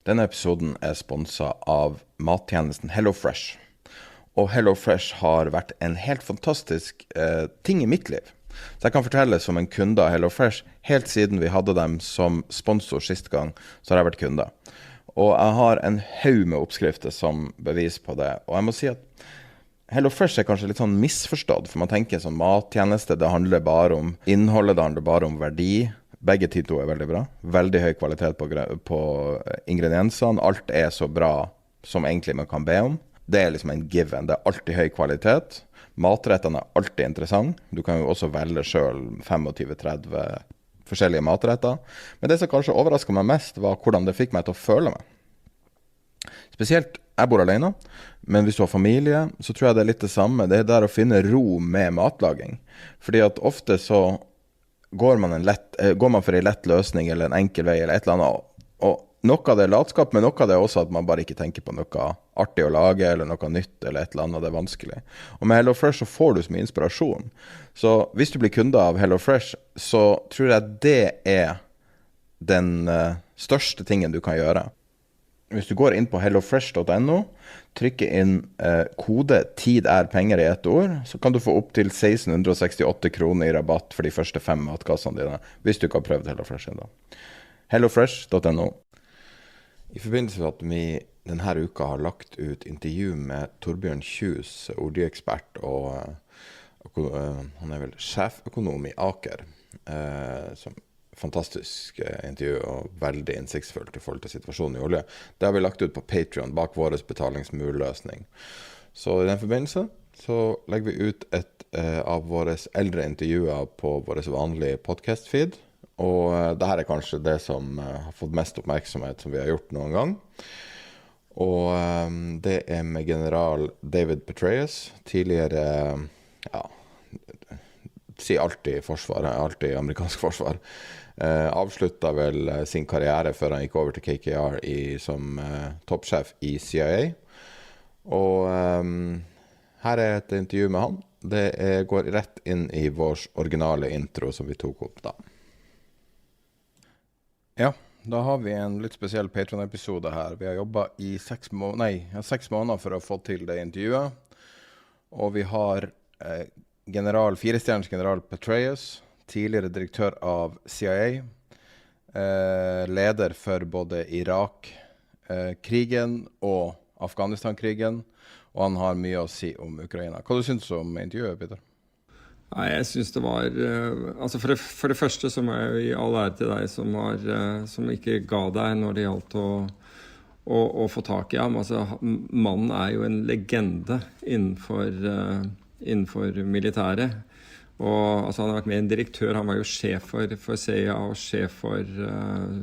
Denne episoden sponset av mattjenesten HelloFresh. Og HelloFresh har vært en helt fantastisk ting i mitt liv. Så jeg kan fortelle som en kunde av HelloFresh, helt siden vi hadde dem som sponsor sist gang, så har jeg vært kunde. Og jeg har en haug med oppskrifter som bevis på det. Og jeg må si at HelloFresh kanskje litt sånn misforstått, for man tenker sånn mattjeneste, det handler bare om innholdet, det handler bare om verdi. Begge to veldig bra. Veldig høy kvalitet på ingrediensene. Alt så bra som egentlig man kan be om. Det liksom en given. Det alltid høy kvalitet. Matrettene alltid interessant. Du kan jo også velge selv 25-30 forskjellige matretter. Men det som kanskje overrasket meg mest var hvordan det fikk meg til å føle meg. Spesielt, jeg bor alene, men hvis du har familie, så tror jeg det litt det samme. Det der å finne ro med matlaging. Fordi at ofte så går man for en lett løsning eller en enkel vei eller et eller annet, og noe av det latskap, men noe av det også at man bare ikke tenker på noe artig å lage eller noe nytt eller et eller annet, det vanskelig. Og med HelloFresh så får du så mye inspirasjon. Så hvis du blir kunde av HelloFresh, så tror jeg det den største tingen du kan gjøre. Hvis du går inn på hellofresh.no, trykker inn kode tid penger i ett ord, så kan du få opp til 1668 kroner i rabatt for de første 5 matkassene dine, hvis du ikke har prøvd HelloFresh enda. hellofresh.no. I forbindelse med at vi denne uka har lagt ut intervju med Torbjørn Kjus, oljeekspert, og han vel sjeføkonom i Aker, som fantastisk intervju og veldig innsiktsfullt i forhold til situasjonen i olje. Det har vi lagt ut på Patreon bak vår betalingsmulløsning. Så i den forbindelse så legger vi ut et av våre eldre intervjuer på vår vanlige podcast-feed. Og dette kanskje det som har fått mest oppmerksomhet som vi har gjort noen gang. Og det med general David Petraeus, tidligere, sier alltid forsvaret, alltid amerikansk forsvar. Avsluttet vel sin karriere før han gikk over til KKR som toppsjef i CIA. Og her et intervju med han. Det går rett inn i vår originale intro som vi tok opp da. Ja, da har vi en litt spesiell Patreon-episode her. Vi har jobbet i 6 måneder for å få til det intervjuet. Og vi har Firestjerners General Petraeus, tidligere direktør av CIA, leder for både Irak, krigen og Afghanistan-krigen, og han har mye å si om Ukraina. Hva synes du om intervjuet, Peter? Nei, jeg synes det var altså for det første så må jeg jo gi all ære til deg som ikke ga deg når det gjaldt å få tak i ham. Altså, mannen jo en legende innenfor militæret. Og altså, han har vært med en direktør, han var jo sjef for CIA og sjef for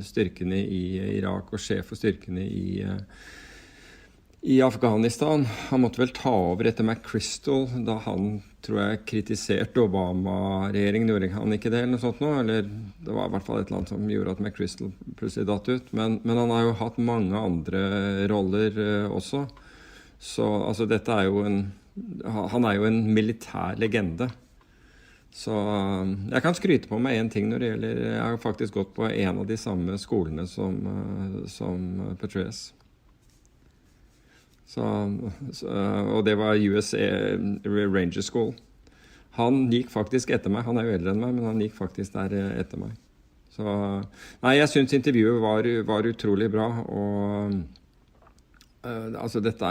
styrkene i Irak og sjef for styrkene i Afghanistan. Han måtte vel ta over etter McChrystal da han, tror jeg, kritiserte Obama-regjeringen. Gjorde han ikke det eller noe sånt nå? Eller det var i hvert fall et eller annet som gjorde at McChrystal plutselig datt ut. Men han har jo hatt mange andre roller også. Så altså, dette jo han jo en militær legende. Så jeg kan skryte på meg en ting når det gjelder, jeg har faktisk gått på en av de samme skolene som Petraeus. Og det var US Ranger School. Han gikk faktisk etter meg, han jo eldre enn meg, men han gikk faktisk der etter meg. Så, nei, jeg synes intervjuet var utrolig bra, og altså dette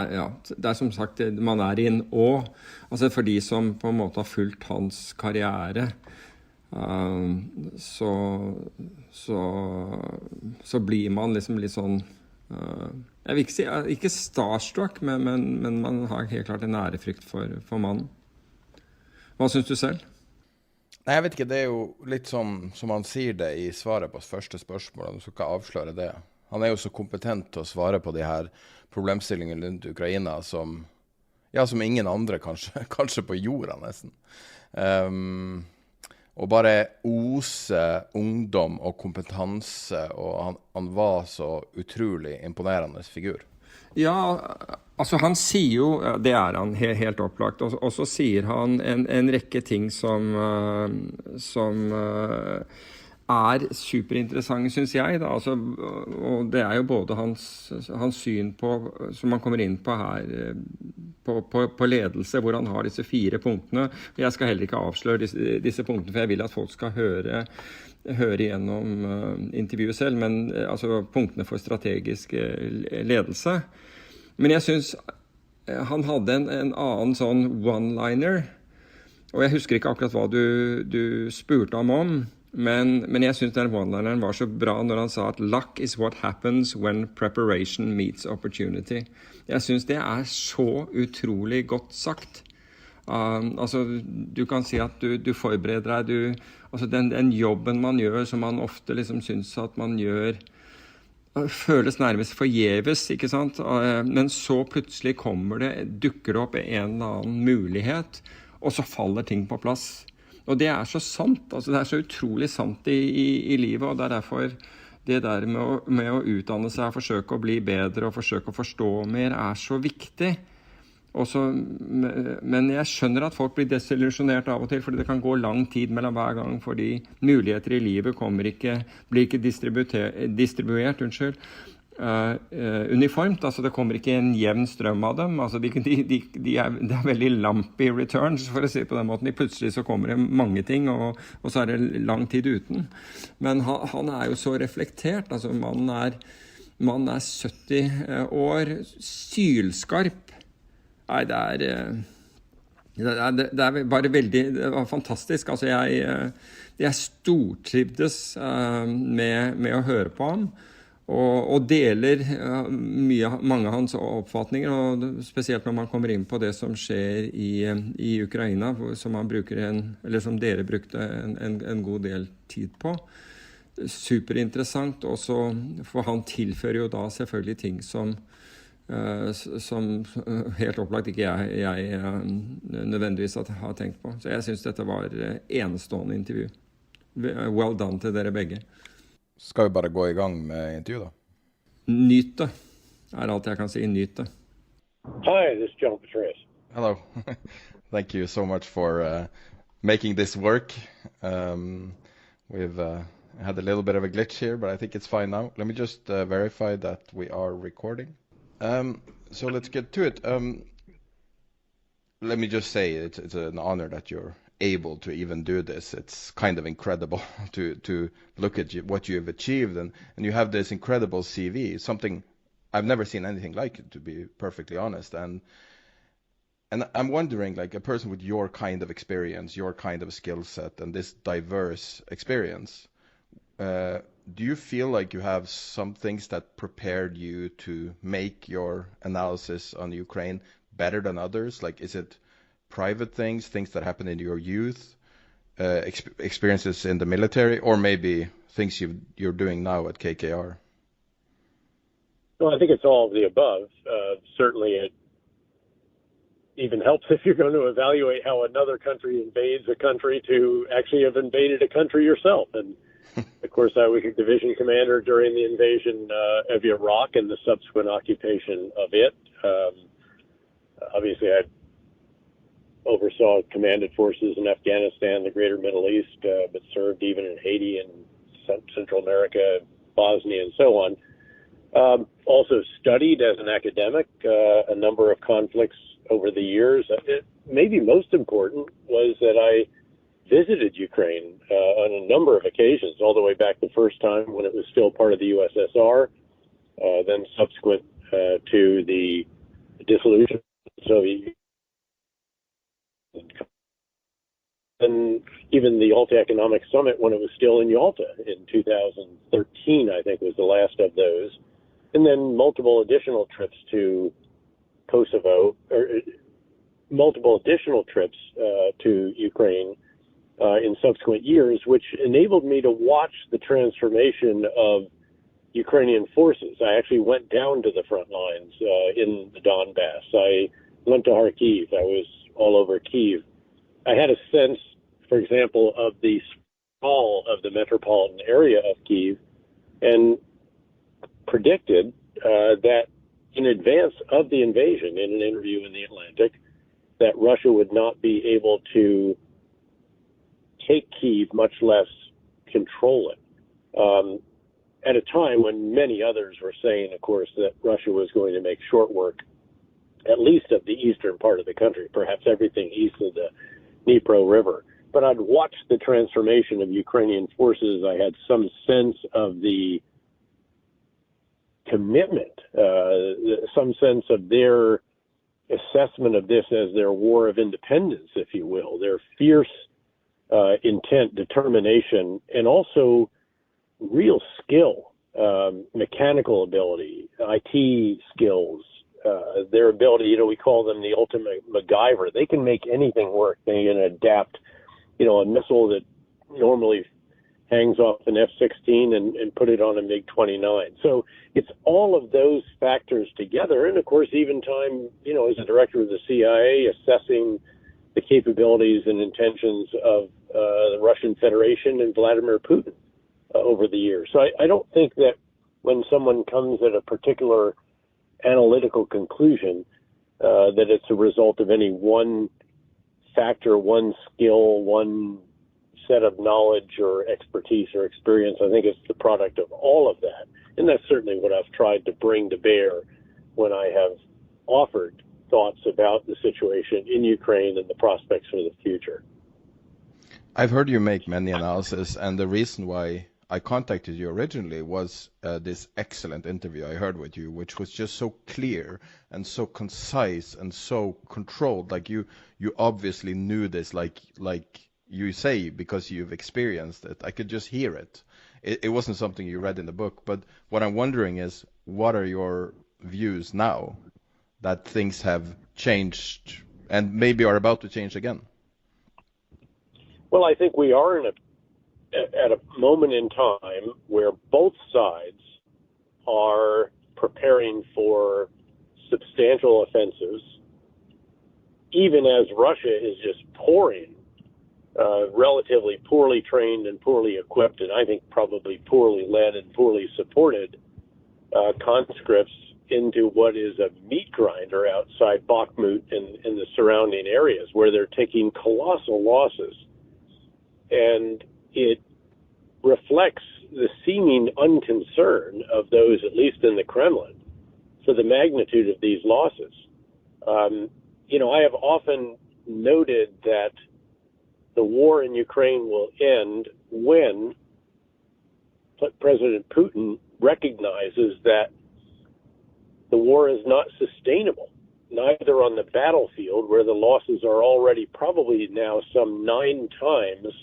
det som sagt, man i en altså for de som på en måte har fulgt hans karriere, så blir man liksom litt sånn, jeg vil ikke si, ikke starstruck, men man har helt klart en ærefrykt for mannen. Hva synes du selv? Nei, jeg vet ikke, det jo litt sånn som han sier det i svaret på første spørsmål, så kan jeg avsløre det. Han jo så kompetent til å svare på de her problemstillingene rundt Ukraina som ingen andre kanskje på jorda nesten. Og bare ose ungdom og kompetanse, og han var så utrolig imponerende figur. Ja, altså han sier jo, det han helt opplagt, og så sier han en rekke ting som superinteressant, synes jeg. Da. Altså, og det jo både hans syn på, som han kommer inn på her, på ledelse, hvor han har disse 4 punktene. Jeg skal heller ikke avsløre disse punktene, for jeg vil at folk skal høre gjennom intervjuet selv, men altså punktene for strategisk ledelse. Men jeg synes han hadde en annen sånn one-liner, og jeg husker ikke akkurat hva du spurte ham om, men jeg synes den one-lineren var så bra når han sa at «Luck is what happens when preparation meets opportunity». Jeg synes det så utrolig godt sagt. Altså, du kan si at du forbereder deg, altså den jobben man gjør, som man ofte liksom synes at man gjør, føles nærmest forgjeves, ikke sant? Men så plutselig dukker det opp en eller annen mulighet, og så faller ting på plass. Og det så sant, altså det så utrolig sant i livet, og det derfor det der med å utdanne seg, forsøke å bli bedre og forsøke å forstå mer så viktig. Også, men jeg skjønner at folk blir desillusjonert av og til, fordi det kan gå lang tid mellom hver gang, fordi muligheter i livet blir ikke distribuert, uniformt, altså det kommer ikke en jevn strøm av dem, altså det veldig lumpy returns, for å si på den måten. Plutselig så kommer det mange ting, og så det lang tid uten. Men han jo så reflektert, altså mannen 70 år, sylskarp. Nei, det bare veldig, det var fantastisk. Altså jeg stortrivdes med å høre på ham, og deler mange av hans oppfatninger, og spesielt når man kommer inn på det som skjer i Ukraina, som som dere brukte en god del tid på. Superinteressant, også, for han tilfører jo da selvfølgelig ting som helt opplagt ikke jeg nødvendigvis har tenkt på. Så jeg synes dette var enestående intervju. Well done til dere begge. Skal vi bare gå i gang med intervju da? Nyt det, alt jeg kan si. Nyt det. Hi, this is David Petraeus. Hello. Thank you so much for making this work. We've had a little bit of a glitch here, but I think it's fine now. Let me just verify that we are recording. So let's get to it. Let me just say it's an honor that you're able to even do this. It's kind of incredible to look at what you have achieved, and you have this incredible CV, something I've never seen anything like it, to be perfectly honest. And I'm wondering, like a person with your kind of experience, your kind of skill set, and this diverse experience, do you feel like you have some things that prepared you to make your analysis on Ukraine better than others? Like, is it private things that happened in your youth, experiences in the military, or maybe things you're doing now at KKR? Well, I think it's all of the above. Certainly it even helps if you're going to evaluate how another country invades a country to actually have invaded a country yourself. And of course, I was a division commander during the invasion of Iraq and the subsequent occupation of it. Obviously, I oversaw commanded forces in Afghanistan, the greater Middle East, but served even in Haiti and Central America, Bosnia, and so on. Also studied as an academic a number of conflicts over the years. Maybe most important was that I visited Ukraine on a number of occasions, all the way back the first time when it was still part of the USSR, then subsequent to the dissolution of the Soviet Union, and even the Yalta Economic Summit when it was still in Yalta in 2013, I think was the last of those. And then multiple additional trips to Kosovo, or multiple additional trips to Ukraine in subsequent years, which enabled me to watch the transformation of Ukrainian forces. I actually went down to the front lines in the Donbass. I went to Kharkiv. I was all over Kyiv. I had a sense, for example, of the sprawl of the metropolitan area of Kyiv, and predicted that in advance of the invasion, in an interview in The Atlantic, that Russia would not be able to take Kyiv, much less control it. At a time when many others were saying, of course, that Russia was going to make short work, at least of the eastern part of the country, perhaps everything east of the Dnipro River. But I'd watched the transformation of Ukrainian forces. I had some sense of the commitment, some sense of their assessment of this as their war of independence, if you will, their fierce intent, determination, and also real skill, mechanical ability, IT skills, their ability, we call them the ultimate MacGyver. They can make anything work. They can adapt, a missile that normally hangs off an F-16 and put it on a MiG-29. So it's all of those factors together. And, of course, even time, as a director of the CIA, assessing the capabilities and intentions of the Russian Federation and Vladimir Putin over the years. So I don't think that when someone comes at a particular analytical conclusion that it's a result of any one factor, one skill, one set of knowledge or expertise or experience. I think it's the product of all of that. And that's certainly what I've tried to bring to bear when I have offered thoughts about the situation in Ukraine and the prospects for the future. I've heard you make many analyses, and the reason why I contacted you originally was this excellent interview I heard with you, which was just so clear and so concise and so controlled. Like you obviously knew this, like you say, because you've experienced it. I could just hear it. It wasn't something you read in the book. But what I'm wondering is, what are your views now that things have changed and maybe are about to change again? Well, I think we are at a moment in time where both sides are preparing for substantial offensives, even as Russia is just pouring relatively poorly trained and poorly equipped, and I think probably poorly led and poorly supported conscripts into what is a meat grinder outside Bakhmut and the surrounding areas, where they're taking colossal losses. And it reflects the seeming unconcern of those, at least in the Kremlin, for the magnitude of these losses. I have often noted that the war in Ukraine will end when President Putin recognizes that the war is not sustainable, neither on the battlefield, where the losses are already probably now some 9 times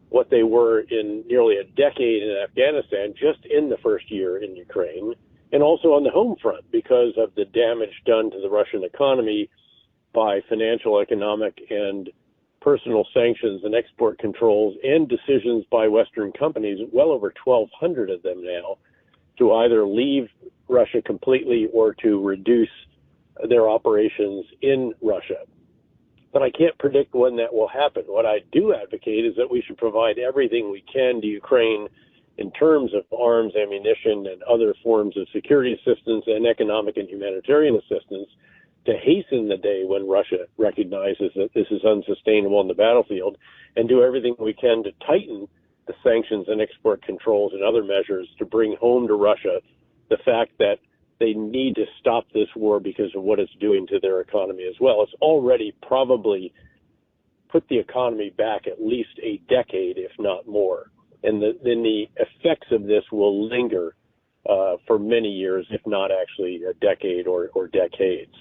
what they were in nearly a decade in Afghanistan, just in the first year in Ukraine, and also on the home front because of the damage done to the Russian economy by financial, economic, and personal sanctions and export controls and decisions by Western companies, well over 1,200 of them now, to either leave Russia completely or to reduce their operations in Russia. But I can't predict when that will happen. What I do advocate is that we should provide everything we can to Ukraine in terms of arms, ammunition, and other forms of security assistance and economic and humanitarian assistance to hasten the day when Russia recognizes that this is unsustainable on the battlefield, and do everything we can to tighten the sanctions and export controls and other measures to bring home to Russia the fact that they need to stop this war because of what it's doing to their economy as well. It's already probably put the economy back at least a decade, if not more. And then the effects of this will linger for many years, if not actually a decade or decades.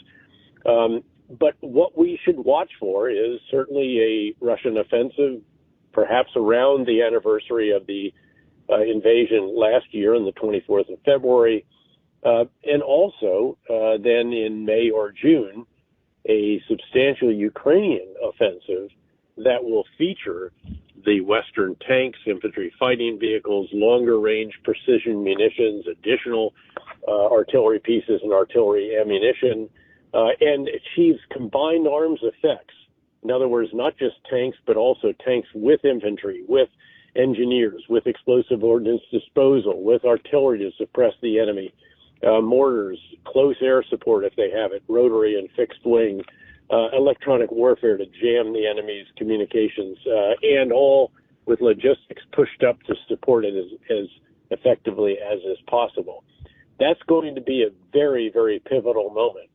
But what we should watch for is certainly a Russian offensive, perhaps around the anniversary of the invasion last year on the 24th of February, and also then in May or June, a substantial Ukrainian offensive that will feature the Western tanks, infantry fighting vehicles, longer range precision munitions, additional artillery pieces and artillery ammunition, and achieves combined arms effects. In other words, not just tanks, but also tanks with infantry, with engineers, with explosive ordnance disposal, with artillery to suppress the enemy, mortars, close air support if they have it, rotary and fixed wing, electronic warfare to jam the enemy's communications, and all with logistics pushed up to support it as effectively as is possible. That's going to be a very, very pivotal moment.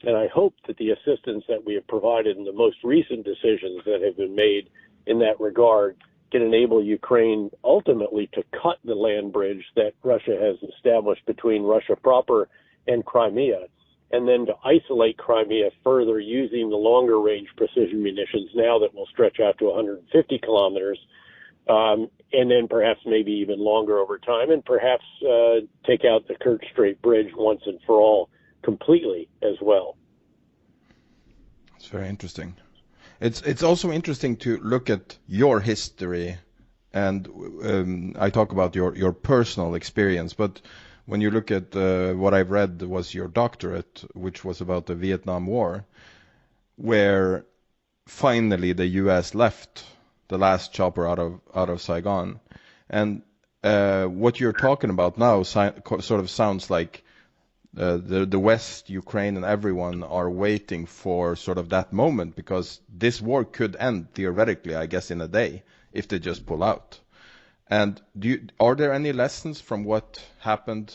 And I hope that the assistance that we have provided in the most recent decisions that have been made in that regard can enable Ukraine ultimately to cut the land bridge that Russia has established between Russia proper and Crimea, and then to isolate Crimea further using the longer range precision munitions now that will stretch out to 150 kilometers, and then perhaps maybe even longer over time, and perhaps take out the Kerch Strait Bridge once and for all completely as well. It's very interesting. It's also interesting to look at your history, and I talk about your personal experience, but when you look at what I've read was your doctorate, which was about the Vietnam War, where finally the U.S. left the last chopper out of Saigon, and what you're talking about now sort of sounds like the West, Ukraine, and everyone are waiting for sort of that moment, because this war could end theoretically, I guess, in a day if they just pull out. And are there any lessons from what happened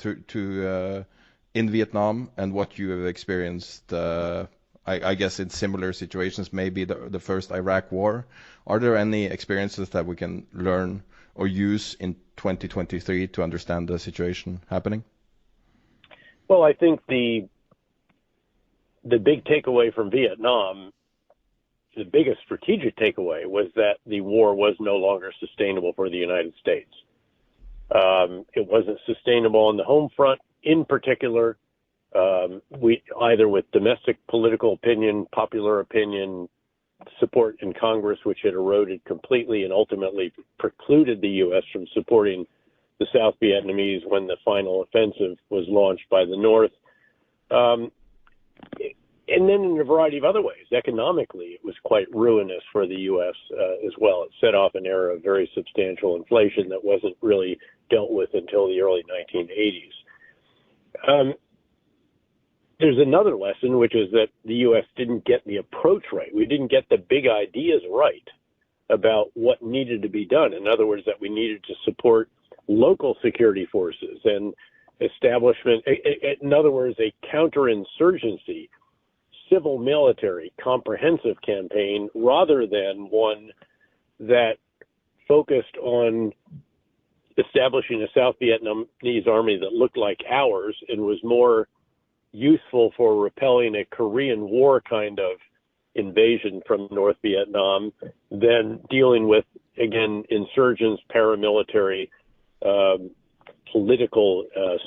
in Vietnam and what you have experienced, I guess, in similar situations, maybe the first Iraq war? Are there any experiences that we can learn or use in 2023 to understand the situation happening? Well, I think the big takeaway from Vietnam, the biggest strategic takeaway, was that the war was no longer sustainable for the United States. It wasn't sustainable on the home front in particular, either with domestic political opinion, popular opinion, support in Congress, which had eroded completely and ultimately precluded the U.S. from supporting the South Vietnamese when the final offensive was launched by the North. And then in a variety of other ways. Economically, it was quite ruinous for the U.S. As well. It set off an era of very substantial inflation that wasn't really dealt with until the early 1980s. There's another lesson, which is that the U.S. didn't get the approach right. We didn't get the big ideas right about what needed to be done. In other words, that we needed to support local security forces and establishment, in other words, a counterinsurgency, civil military comprehensive campaign, rather than one that focused on establishing a South Vietnamese army that looked like ours and was more useful for repelling a Korean War kind of invasion from North Vietnam than dealing with, again, insurgents, paramilitary, political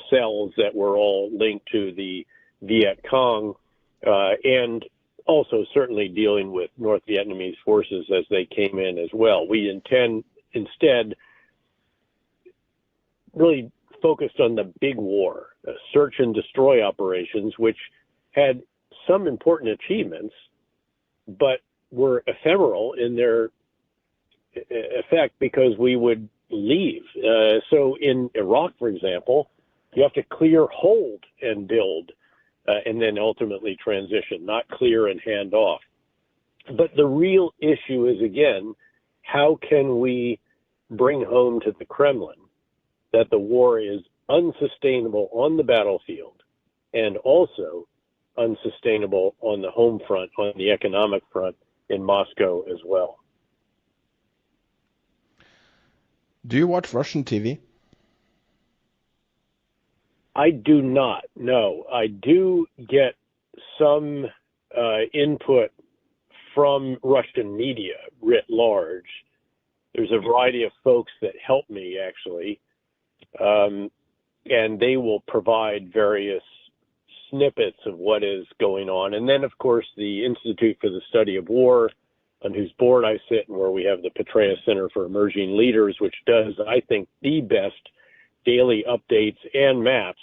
cells that were all linked to the Viet Cong, and also certainly dealing with North Vietnamese forces as they came in as well. We instead really focused on the big war, search and destroy operations, which had some important achievements, but were ephemeral in their effect because we would leave. So in Iraq, for example, you have to clear, hold, and build, and then ultimately transition, not clear and hand off. But the real issue is, again, how can we bring home to the Kremlin that the war is unsustainable on the battlefield and also unsustainable on the home front, on the economic front in Moscow as well. Do you watch Russian TV? I do not, no. I do get some input from Russian media writ large. There's a variety of folks that help me, actually, and they will provide various snippets of what is going on. And then, of course, the Institute for the Study of War, on whose board I sit, and where we have the Petraeus Center for Emerging Leaders, which does, I think, the best daily updates and maps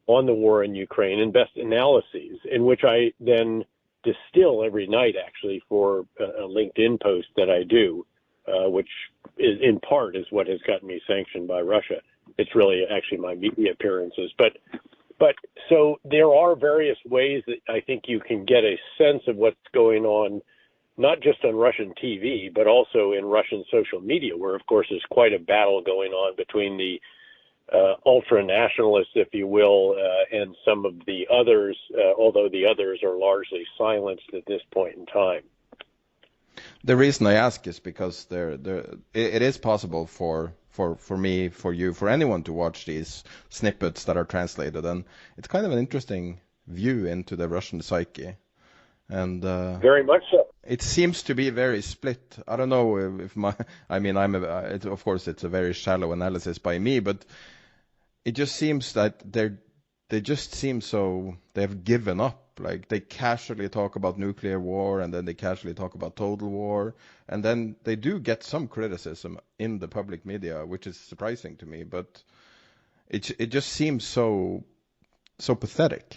on the war in Ukraine and best analyses, in which I then distill every night, actually, for a LinkedIn post that I do, which is in part is what has gotten me sanctioned by Russia. It's really actually my media appearances. But so there are various ways that I think you can get a sense of what's going on not just on Russian TV, but also in Russian social media, where, of course, there's quite a battle going on between the ultra-nationalists, if you will, and some of the others, although the others are largely silenced at this point in time. The reason I ask is because it is possible for me, for you, for anyone to watch these snippets that are translated, and it's kind of an interesting view into the Russian psyche. And very much so. It seems to be very split. I don't know if of course it's a very shallow analysis by me, but it just seems that they just seem so they've given up. Like they casually talk about nuclear war, and then they casually talk about total war, and then they do get some criticism in the public media, which is surprising to me. But it just seems so pathetic.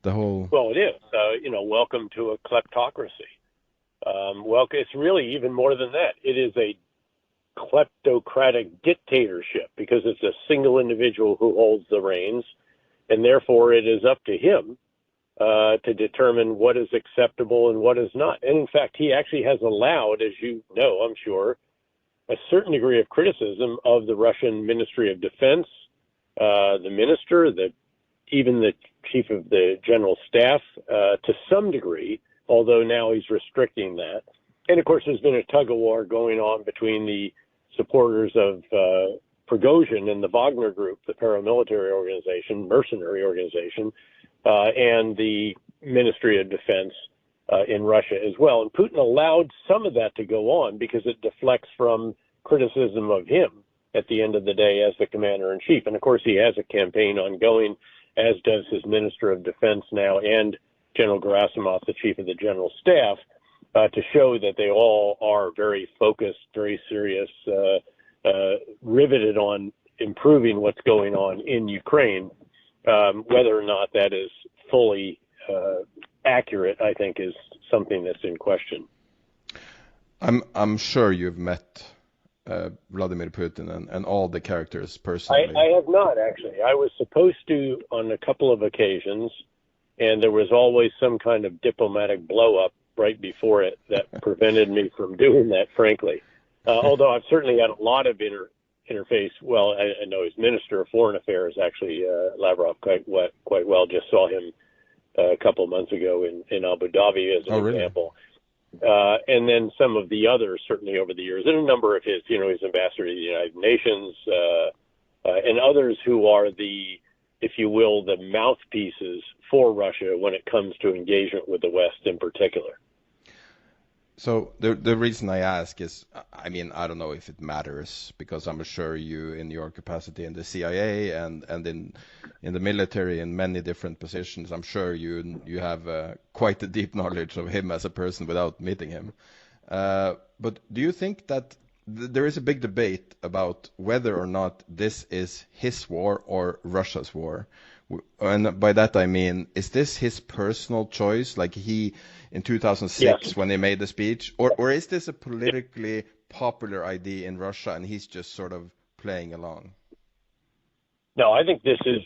The whole it is. Welcome to a kleptocracy. It's really even more than that. It is a kleptocratic dictatorship because it's a single individual who holds the reins, and therefore it is up to him to determine what is acceptable and what is not. And in fact, he actually has allowed, as you know, I'm sure, a certain degree of criticism of the Russian Ministry of Defense, the minister, even the chief of the general staff, to some degree, although now he's restricting that. And of course, there's been a tug-of-war going on between the supporters of Prigozhin and the Wagner Group, the paramilitary organization, mercenary organization, and the Ministry of Defense in Russia as well. And Putin allowed some of that to go on because it deflects from criticism of him at the end of the day as the commander-in-chief. And of course, he has a campaign ongoing, as does his Minister of Defense now and General Gerasimov, the chief of the general staff, to show that they all are very focused, very serious, riveted on improving what's going on in Ukraine. Whether or not that is fully accurate, I think, is something that's in question. I'm sure you've met Vladimir Putin and all the characters personally. I have not, actually. I was supposed to on a couple of occasions, and there was always some kind of diplomatic blow-up right before it that prevented me from doing that, frankly. Although I've certainly had a lot of interface. Well, I know his Minister of Foreign Affairs, actually, Lavrov, quite well. Just saw him a couple of months ago in Abu Dhabi as an example. And then some of the others, certainly over the years, and a number of his ambassador to the United Nations, and others who are if you will, the mouthpieces for Russia when it comes to engagement with the West in particular. So the reason I ask is, I don't know if it matters, because I'm sure you, in your capacity in the CIA and in the military in many different positions, I'm sure you have quite a deep knowledge of him as a person without meeting him. But do you think that there is a big debate about whether or not this is his war or Russia's war? And by that I mean, is this his personal choice, like he in 2006 when he made the speech, or is this a politically popular idea in Russia and he's just sort of playing along? No, I think this is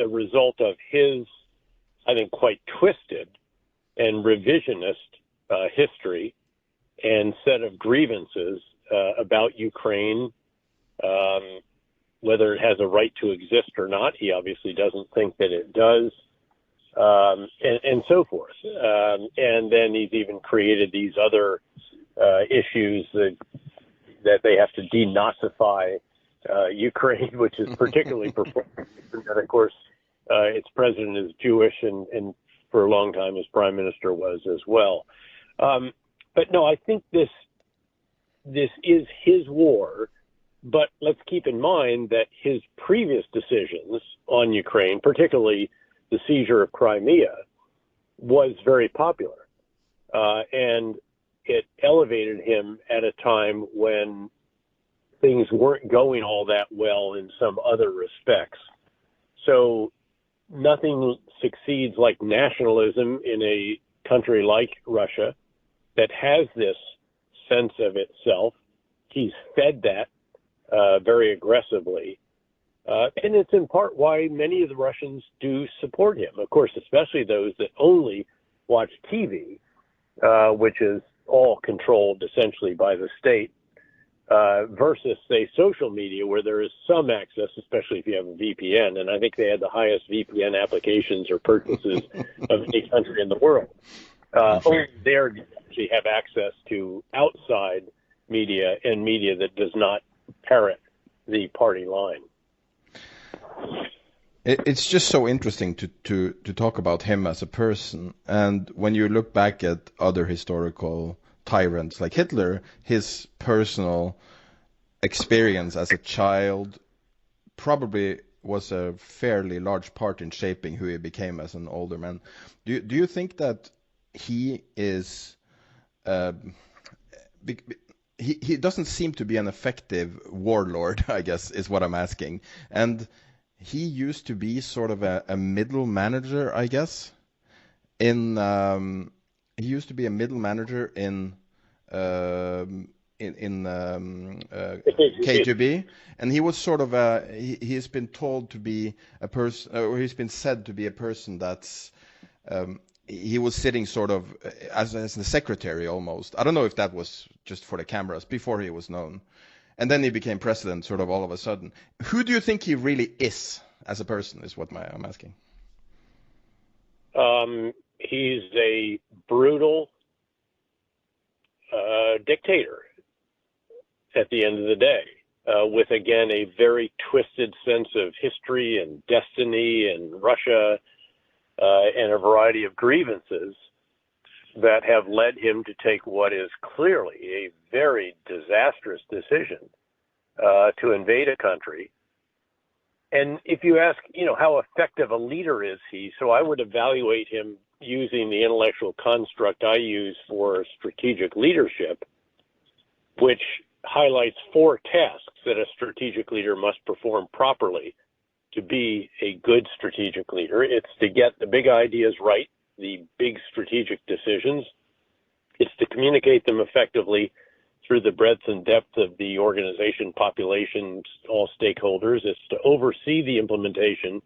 a result of his, I think, quite twisted and revisionist history and set of grievances about Ukraine, whether it has a right to exist or not. He obviously doesn't think that it does, and so forth. And then he's even created these other issues that they have to denazify Ukraine, which is particularly performing. And of course, its president is Jewish, and for a long time his prime minister was as well. But no, I think this is his war. But let's keep in mind that his previous decisions on Ukraine, particularly the seizure of Crimea, was very popular. And it elevated him at a time when things weren't going all that well in some other respects. So nothing succeeds like nationalism in a country like Russia that has this sense of itself. He's fed that very aggressively. And it's in part why many of the Russians do support him. Of course, especially those that only watch TV which is all controlled essentially by the state, versus, say, social media, where there is some access, especially if you have a VPN. And I think they had the highest VPN applications or purchases of any country in the world. Only there do you actually have access to outside media and media that does not parrot the party line. It's just so interesting to talk about him as a person. And when you look back at other historical tyrants like Hitler, his personal experience as a child probably was a fairly large part in shaping who he became as an older man. Do you think that he is... he doesn't seem to be an effective warlord, I guess, is what I'm asking. And he used to be sort of a middle manager, I guess. He used to be a middle manager in KGB, and he was sort of he's been told to be a person, or he's been said to be a person that's he was sitting sort of as a secretary almost. I don't know if that was just for the cameras before he was known. And then he became president sort of all of a sudden. Who do you think he really is as a person is what I'm asking. He's a brutal dictator at the end of the day, with, again, a very twisted sense of history and destiny and Russia and a variety of grievances that have led him to take what is clearly a very disastrous decision to invade a country. And if you ask, how effective a leader is he, so I would evaluate him using the intellectual construct I use for strategic leadership, which highlights 4 tasks that a strategic leader must perform properly to be a good strategic leader. It's to get the big ideas right, the big strategic decisions. It's to communicate them effectively through the breadth and depth of the organization, population, all stakeholders. It's to oversee the implementation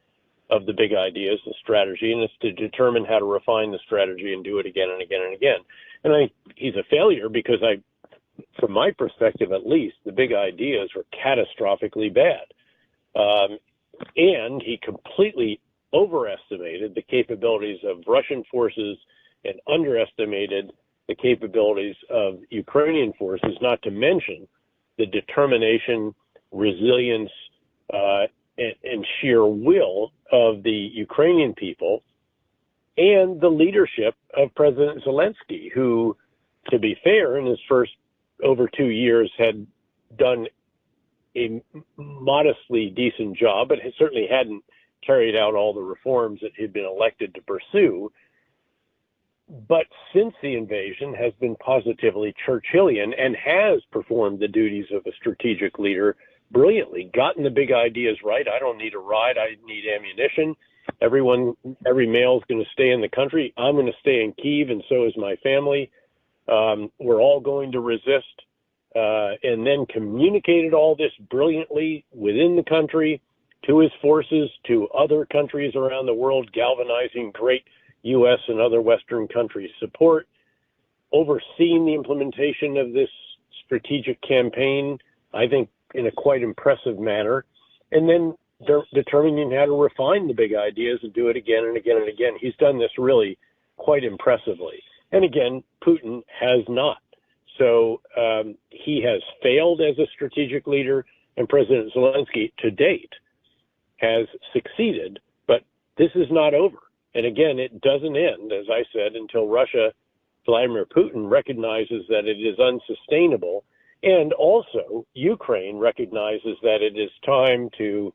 of the big ideas, the strategy, and it's to determine how to refine the strategy and do it again and again and again. And I think he's a failure because from my perspective at least, the big ideas were catastrophically bad. And he completely overestimated the capabilities of Russian forces and underestimated the capabilities of Ukrainian forces, not to mention the determination, resilience, and sheer will of the Ukrainian people, and the leadership of President Zelensky, who, to be fair, in his first over 2 years had done a modestly decent job, but certainly hadn't carried out all the reforms that he'd been elected to pursue. But since the invasion has been positively Churchillian and has performed the duties of a strategic leader brilliantly, gotten the big ideas right. I don't need a ride. I need ammunition. Every male is going to stay in the country. I'm going to stay in Kyiv, and so is my family. We're all going to resist. And then communicated all this brilliantly within the country to his forces, to other countries around the world, galvanizing great U.S. and other Western countries' support, overseeing the implementation of this strategic campaign, I think, in a quite impressive manner, and then determining how to refine the big ideas and do it again and again and again. He's done this really quite impressively. And again, Putin has not. So he has failed as a strategic leader, and President Zelensky, to date, has succeeded. But this is not over. And again, it doesn't end, as I said, until Vladimir Putin recognizes that it is unsustainable. And also, Ukraine recognizes that it is time to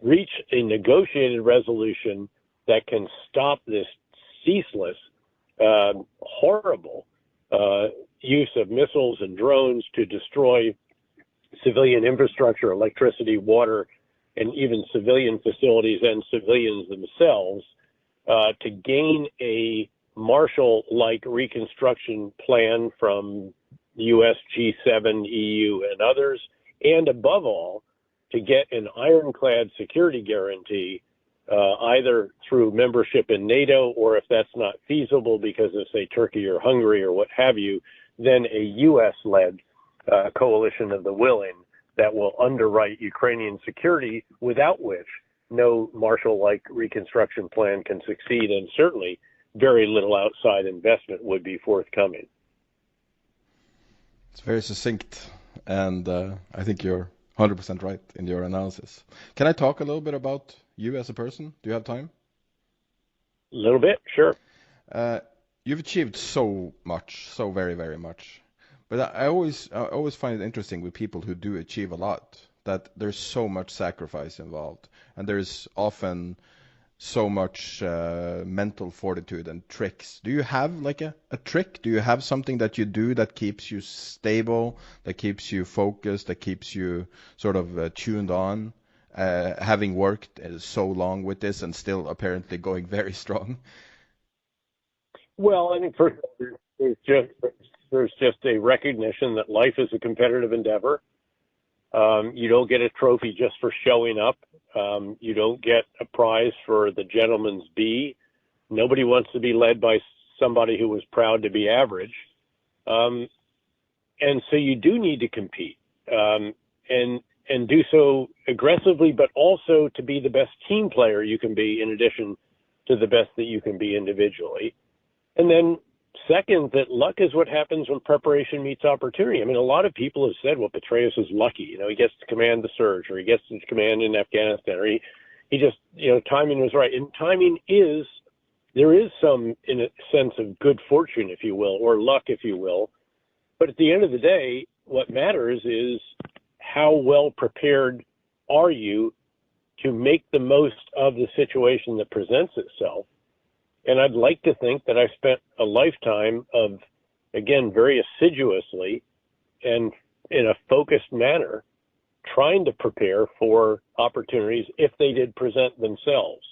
reach a negotiated resolution that can stop this ceaseless, horrible use of missiles and drones to destroy civilian infrastructure, electricity, water, and even civilian facilities and civilians themselves, to gain a Marshall-like reconstruction plan from U.S., G7, EU, and others, and above all, to get an ironclad security guarantee either through membership in NATO, or if that's not feasible because of, say, Turkey or Hungary or what have you, then a U.S.-led coalition of the willing that will underwrite Ukrainian security, without which no Marshall-like reconstruction plan can succeed, and certainly very little outside investment would be forthcoming. It's very succinct, and I think you're 100% right in your analysis. Can I talk a little bit about you as a person? Do you have time? A little bit, sure. You've achieved so much, so very, very much. But I always find it interesting with people who do achieve a lot, that there's so much sacrifice involved, and there's often so much mental fortitude and tricks. Do you have like a trick? Do you have something that you do that keeps you stable, that keeps you focused, that keeps you sort of tuned on, having worked so long with this and still apparently going very strong? Well, I think first there's just a recognition that life is a competitive endeavor. You don't get a trophy just for showing up. You don't get a prize for the gentleman's bee. Nobody wants to be led by somebody who was proud to be average. And so you do need to compete, and do so aggressively, but also to be the best team player you can be, in addition to the best that you can be individually. And then second, that luck is what happens when preparation meets opportunity. I mean, a lot of people have said, well, Petraeus is lucky. You know, he gets to command the surge, or he gets to command in Afghanistan, or he just, you know, timing was right. And timing there is some, in a sense, of good fortune, if you will, or luck, if you will. But at the end of the day, what matters is how well prepared are you to make the most of the situation that presents itself. And I'd like to think that I've spent a lifetime of, again, very assiduously and in a focused manner, trying to prepare for opportunities if they did present themselves.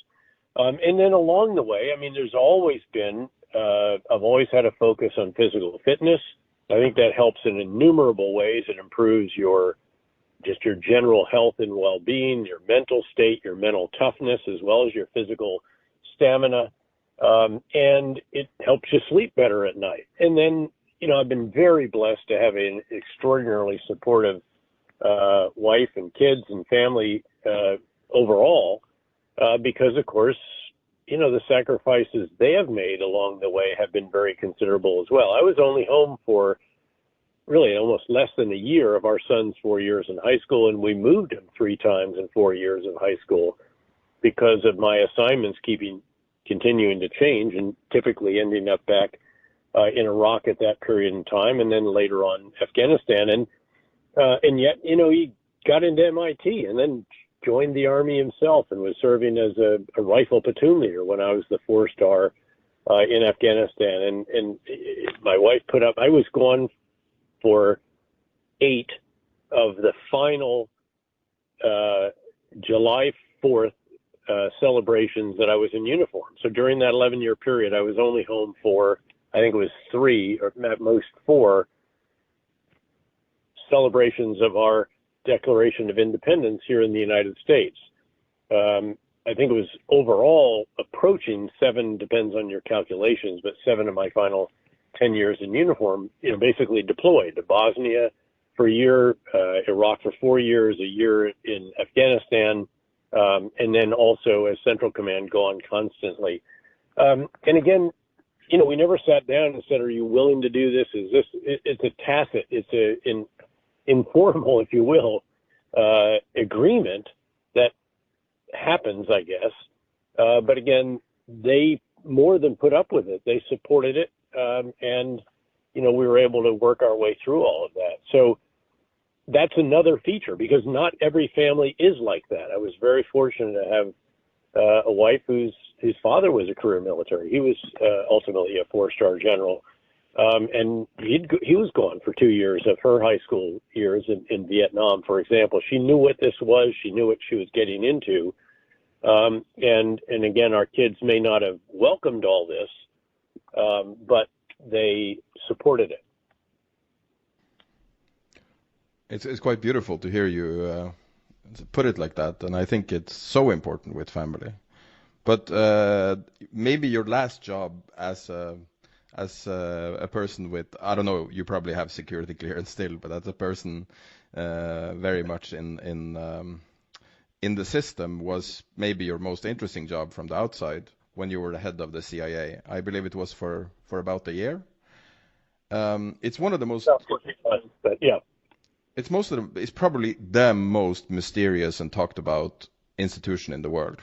And then along the way, I mean, there's always been, I've always had a focus on physical fitness. I think that helps in innumerable ways. It improves your general health and well-being, your mental state, your mental toughness, as well as your physical stamina. And it helps you sleep better at night. And then, you know, I've been very blessed to have an extraordinarily supportive wife and kids and family overall, because, of course, you know, the sacrifices they have made along the way have been very considerable as well. I was only home for really almost less than a year of our son's 4 years in high school, and we moved him 3 times in 4 years of high school because of my assignments continuing to change and typically ending up back in Iraq at that period in time, and then later on Afghanistan. And yet, you know, he got into MIT and then joined the Army himself and was serving as a rifle platoon leader when I was the 4-star in Afghanistan. And my wife put up, I was gone for 8 of the final July 4th celebrations that I was in uniform. So during that 11-year period, I was only home for, I think it was 3 or at most 4 celebrations of our Declaration of Independence here in the United States. I think it was overall approaching 7, depends on your calculations, but 7 of my final 10 years in uniform, you know, basically deployed to Bosnia for a year, Iraq for 4 years, a year in Afghanistan, and then also as Central Command gone constantly. And again, you know, we never sat down and said, are you willing to do this? Is this, it's a tacit, it's an informal, if you will, agreement that happens, I guess. But again, they more than put up with it. They supported it. And, you know, we were able to work our way through all of that. So that's another feature, because not every family is like that. I was very fortunate to have a wife whose father was a career military. He was ultimately a 4-star general. And he was gone for 2 years of her high school years in Vietnam, for example. She knew what this was. She knew what she was getting into. And again, our kids may not have welcomed all this, but they supported it. It's quite beautiful to hear you put it like that, and I think it's so important with family. But maybe your last job as a person with, I don't know, you probably have security clearance still, but as a person very much in the system was maybe your most interesting job from the outside when you were the head of the CIA. I believe it was for about a year. It's one of the most... But yeah. It's probably the most mysterious and talked about institution in the world.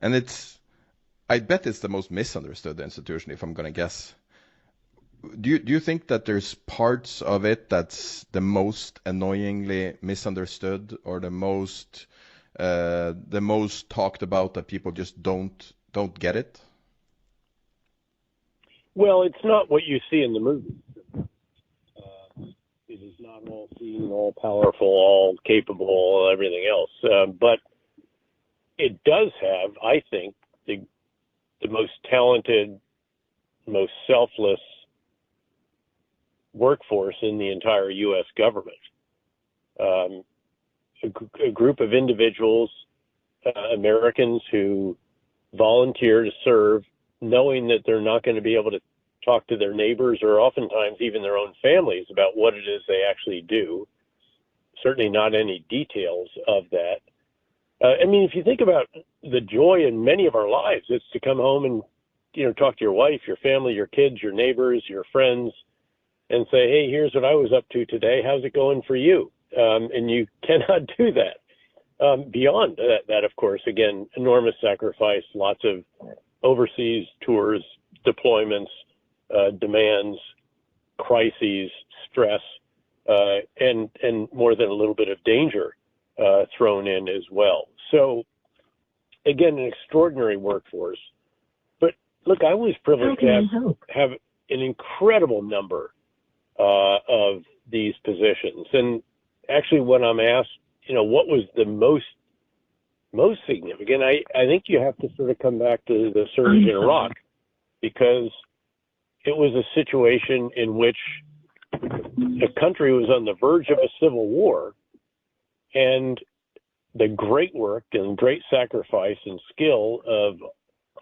And I bet it's the most misunderstood institution, if I'm going to guess. Do you think that there's parts of it that's the most annoyingly misunderstood, or the most talked about that people just don't get it? Well, it's not what you see in the movies. It is not all seeing, all powerful, all capable, everything else. But it does have, I think, the most talented, most selfless workforce in the entire U.S. government. A group of individuals, Americans who volunteer to serve, knowing that they're not going to be able to talk to their neighbors or oftentimes even their own families about what it is they actually do. Certainly not any details of that. I mean, if you think about the joy in many of our lives, it's to come home and, talk to your wife, your family, your kids, your neighbors, your friends, and say, hey, here's what I was up to today. How's it going for you? And you cannot do that. Beyond that, of course, again, enormous sacrifice, lots of overseas tours, deployments, demands, crises, stress, and more than a little bit of danger thrown in as well. So, again, an extraordinary workforce. But look, I was privileged to have an incredible number of these positions. And actually, when I'm asked, what was the most significant, I think you have to sort of come back to the surge in Iraq, because it was a situation in which the country was on the verge of a civil war, and the great work and great sacrifice and skill of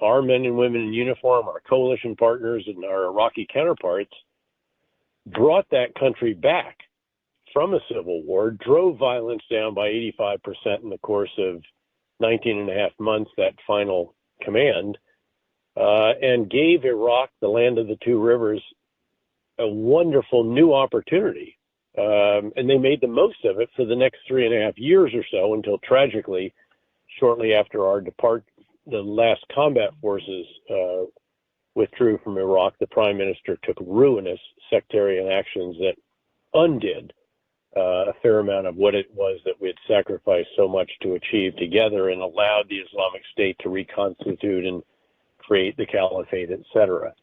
our men and women in uniform, our coalition partners, and our Iraqi counterparts brought that country back from a civil war, drove violence down by 85% in the course of 19 and a half months, that final command, and gave Iraq, the land of the two rivers, a wonderful new opportunity. And they made the most of it for the next 3.5 years or so, until tragically, shortly after our the last combat forces withdrew from Iraq, the prime minister took ruinous sectarian actions that undid a fair amount of what it was that we had sacrificed so much to achieve together, and allowed the Islamic State to reconstitute and create the caliphate, etc.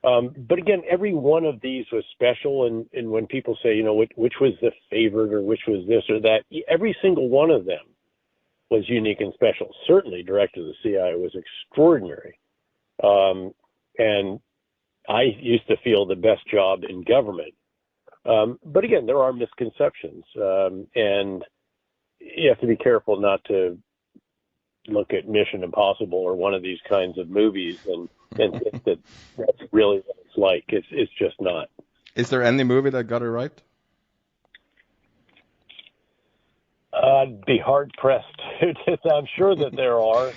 But again, every one of these was special, and when people say, which was the favorite or which was this or that, every single one of them was unique and special. Certainly, Director of the CIA was extraordinary. And I used to feel the best job in government. But again, there are misconceptions, and you have to be careful not to look at Mission Impossible or one of these kinds of movies and think that that's really what it's like. It's just not. Is there any movie that got it right? I'd be hard pressed. I'm sure that there are.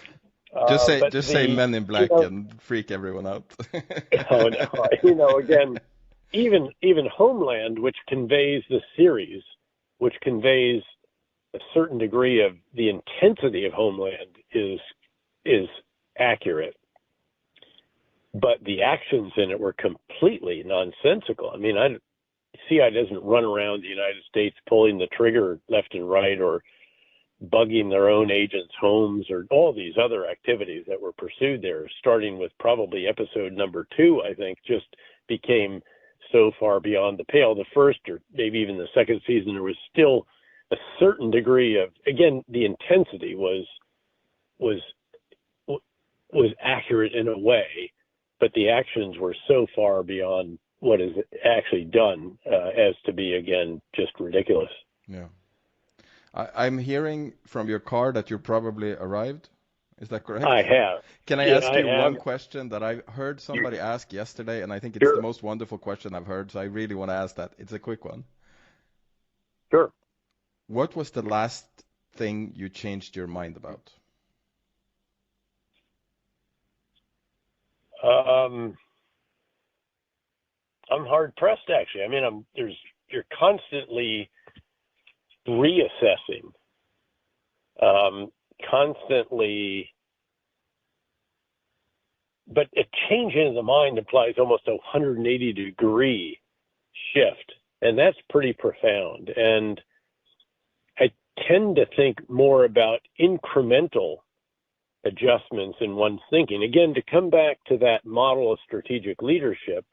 Just say Men in Black and freak everyone out. Oh, no. Again, even Homeland, which conveys the series, which conveys a certain degree of the intensity of Homeland, is accurate. But the actions in it were completely nonsensical. I mean, CIA doesn't run around the United States pulling the trigger left and right, or bugging their own agents' homes, or all these other activities that were pursued there, starting with probably episode number 2, I think, just became so far beyond the pale. The first, or maybe even the second season, there was still a certain degree of, again, the intensity was accurate in a way, but the actions were so far beyond what is actually done as to be, again, just ridiculous. Yeah. I'm hearing from your car that you probably arrived Is that correct? I have. Can I Yeah, ask you I have. one question that I heard somebody ask yesterday, and I think it's the most wonderful question I've heard, so I really want to ask that. It's a quick one. Sure. What was the last thing you changed your mind about? I'm hard pressed, actually. I mean, you're constantly reassessing, constantly. But a change in the mind implies almost a 180-degree shift, and that's pretty profound. And I tend to think more about incremental adjustments in one's thinking. Again, to come back to that model of strategic leadership,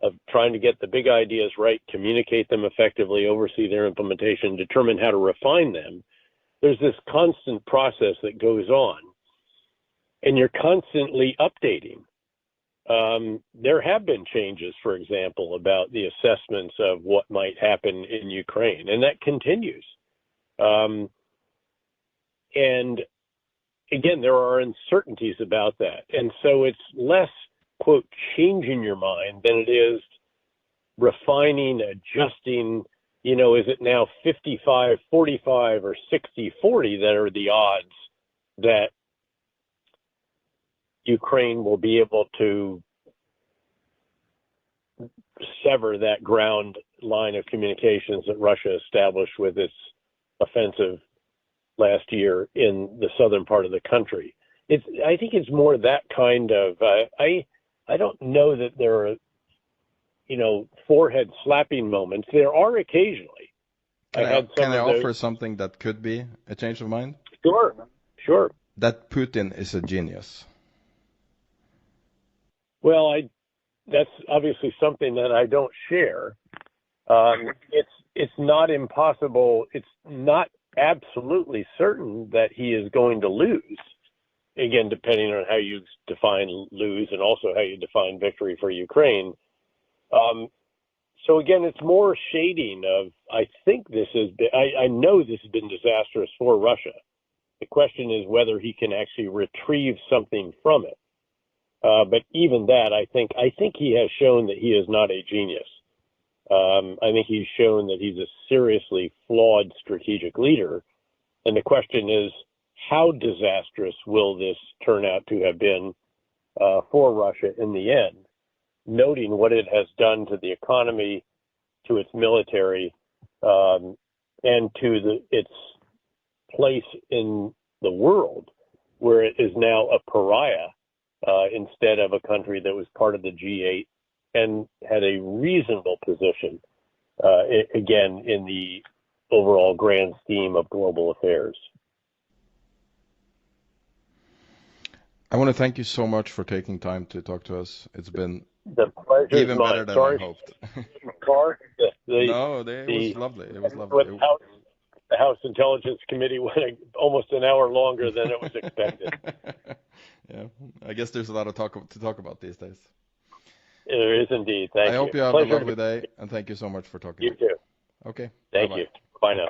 of trying to get the big ideas right, communicate them effectively, oversee their implementation, determine how to refine them, there's this constant process that goes on, and you're constantly updating. There have been changes, for example, about the assessments of what might happen in Ukraine, and that continues. And again, there are uncertainties about that. And so it's less, quote, changing your mind than it is refining, adjusting. You know, is it now 55-45 or 60-40 that are the odds that Ukraine will be able to sever that ground line of communications that Russia established with its offensive last year in the southern part of the country? I think it's more that kind of, I don't know that there are, forehead slapping moments. There are occasionally. Can I offer something that could be a change of mind? Sure. That Putin is a genius. Well, that's obviously something that I don't share. It's not impossible. It's not absolutely certain that he is going to lose. Again, depending on how you define lose and also how you define victory for Ukraine. So again, it's more shading of, I think this has been, I know this has been disastrous for Russia. The question is whether he can actually retrieve something from it. But even that, I think he has shown that he is not a genius. I think he's shown that he's a seriously flawed strategic leader. And the question is, how disastrous will this turn out to have been for Russia in the end, noting what it has done to the economy, to its military, and to its place in the world, where it is now a pariah instead of a country that was part of the G8 and had a reasonable position, again, in the overall grand scheme of global affairs. I want to thank you so much for taking time to talk to us. It's been even better than I hoped. It was lovely. It was lovely. The House Intelligence Committee went almost an hour longer than it was expected. Yeah, I guess there's a lot to talk about these days. There is indeed. Thank you. I hope you have a lovely day, and thank you so much for talking. You too. Okay. Thank you. Bye now.